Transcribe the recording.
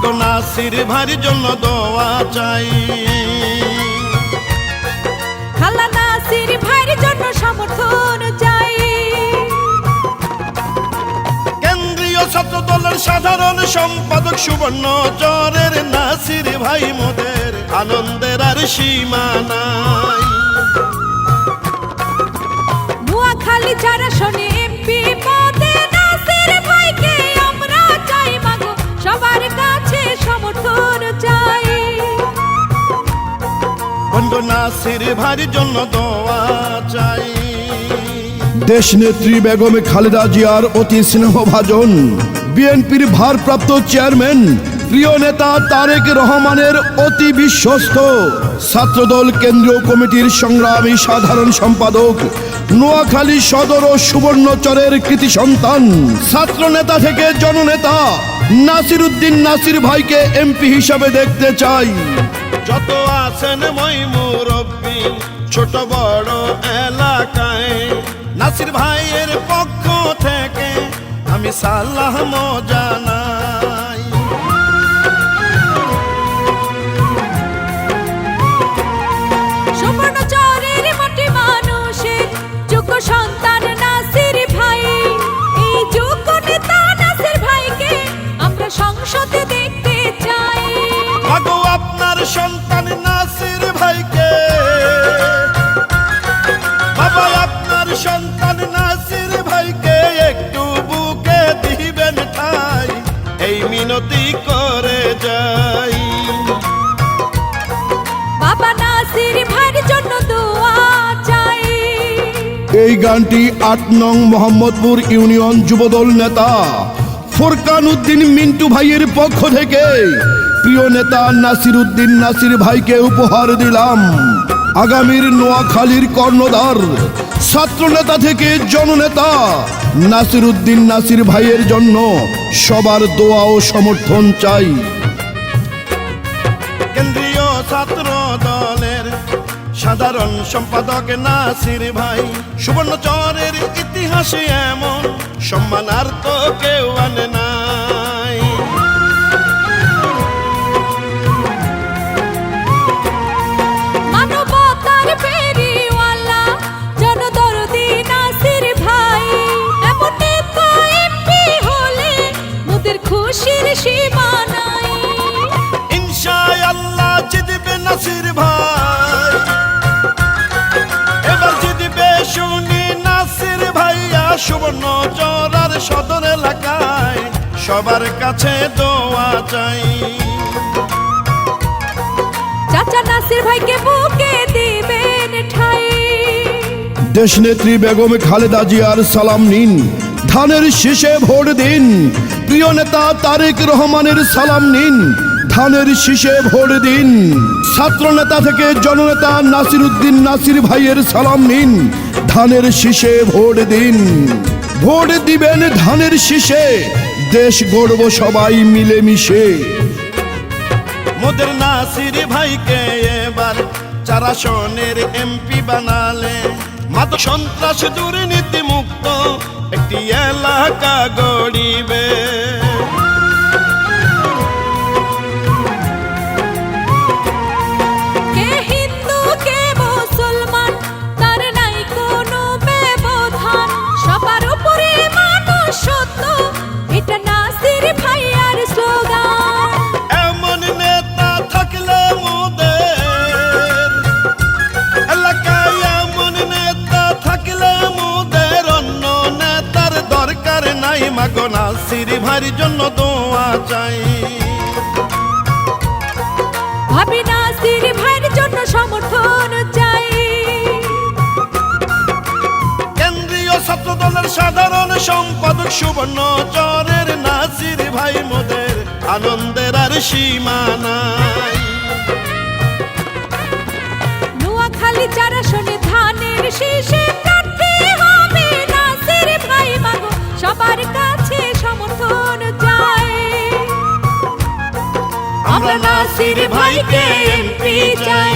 মাগো নাসির ভাইয়ের জন্য দোয়া চাই। খালা নাসির ভাইয়ের জন্য সমর্থন চাই। কেন্দ্রীয় ছাত্র দলের সাধারণ সম্পাদক সুবর্ণচরের নাসির ভাই মোদের আনন্দের আর সীমা নাই। নোয়াখালী যারা শোনে এমপি পদে নাসির ভাইকে আমরা চাই মাগো সবার কাছে সমর্থন চাই। বন্ধু নাসির ভাইয়ের জন্য দোয়া চাই। দেশ নেত্রী বেগম খালেদা জিয়ার অতি স্নেহভাজন বিএনপির ভারপ্রাপ্ত চেয়ারম্যান প্রিয় নেতা তারেক রহমানের অতি বিশ্বস্ত ছাত্রদল কেন্দ্রীয় কমিটির সংগ্রামী সাধারণ সম্পাদক নোয়াখালী সদর ও সুবর্ণচরের কৃতি সন্তান ছাত্র নেতা থেকে জননেতা নাসির উদ্দিন নাসির ভাইকে এমপি হিসাবে দেখতে চাই। যত আছেন মই মুরব্বী ছোট বড় এলাকায় নাসির ভাইয়ের পক্ষ থেকে আমি সালাম জানাই। সুবর্ণচরের মাটি মানুষের যোগ্য সন্তান নাসির ভাই, এই যোগ্য নেতা নাসির ভাইকে আমরা সংসদে দেখতে চাই। মাগো আপনার সন্তান নাসির ভাইকে, বাবা আপনার সন্তান নাসির ভাইকে একটু বুকে দিবেন ঠাই, এই মিনতি করে যাই। বাবা নাসির ভাইয়ের জন্য দোয়া চাই। এই গানটি ৮ নং মোহাম্মদপুর ইউনিয়ন যুবদল নেতা ফোরকান উদ্দিন মিন্টু ভাইয়ের পক্ষ থেকে প্রিয় নেতা নাসির উদ্দিন নাসির ভাইকে উপহার দিলাম। আগামীর নোয়াখালীর কর্ণধার ছাত্র নেতা থেকে জননেতা নাসির উদ্দিন নাসির ভাইয়ের জন্য সবার দোয়া ও সমর্থন চাই। কেন্দ্রীয় ছাত্র দলের সাধারণ সম্পাদক নাসির ভাই সুবর্ণচরের ইতিহাসে এমন সম্মান আর তো কেউ আনে নাই। মানবতার ফেরিওয়ালা জনদরদি নাসির ভাই, এমন নেতা এমপি হলে মোদের খুশির সীমা নাই। ইনশাআল্লাহ জিতবে নাসির ভাই, এবার জিতবে শুনি নাসির ভাইয়া সুবর্ণচর আর সদর এলাকায় সবার কাছে দোয়া চাই। চাচা নাসির ভাইকে বুকে দিবেন ঠাই। দেশনেত্রী বেগম খালেদা জিয়ার সালাম নিন, ধানের শীষে ভোট দিন। প্রিয় নেতা তারেক রহমানের সালাম নিন, ধানের শীষে ভোট দিন। ছাত্র নেতা থেকে জননেতা নাসির উদ্দিন নাসির ভাইয়ের সালাম নিন, ধানের শীষে ভোট দিন। ভোট দিবেন ধানের শীষে, দেশ গড়ব সবাই মিলেমিশে। মোদের নাসির ভাইকে এবার ৪ আসনের এমপি বানালে মাদক সন্ত্রাস দুর্নীতি মুক্ত একটি এলাকা গড়িবে। কে হিন্দু কে মুসলমান তার নাই কোনো ব্যবধান, সবার উপরে মানুষ সত্য, এটা নাসির ভাইয়ার স্লোগান। এমন নেতা থাকলে মোদের এলাকায়, এমন নেতা থাকলে মোদের অন্য নেতার দরকার নাই। মাগো নাসির ভাইয়ের জন্য দোয়া চাই। ভাবি নাসির ভাইয়ের জন্য সমর্থন চাই। কেন্দ্রীয় ছাত্র দলের সাধারণ সম্পাদক সুবর্ণচরের নাসির ভাই মোদের আনন্দের আর সীমা নাই। নোয়াখালী যারা শোনে ধানের শীষে প্রার্থী হবে নাসির ভাই মাগো সবার কাছে সমর্থন চাই। আমরা নাসির ভাইকে এমপি চাই।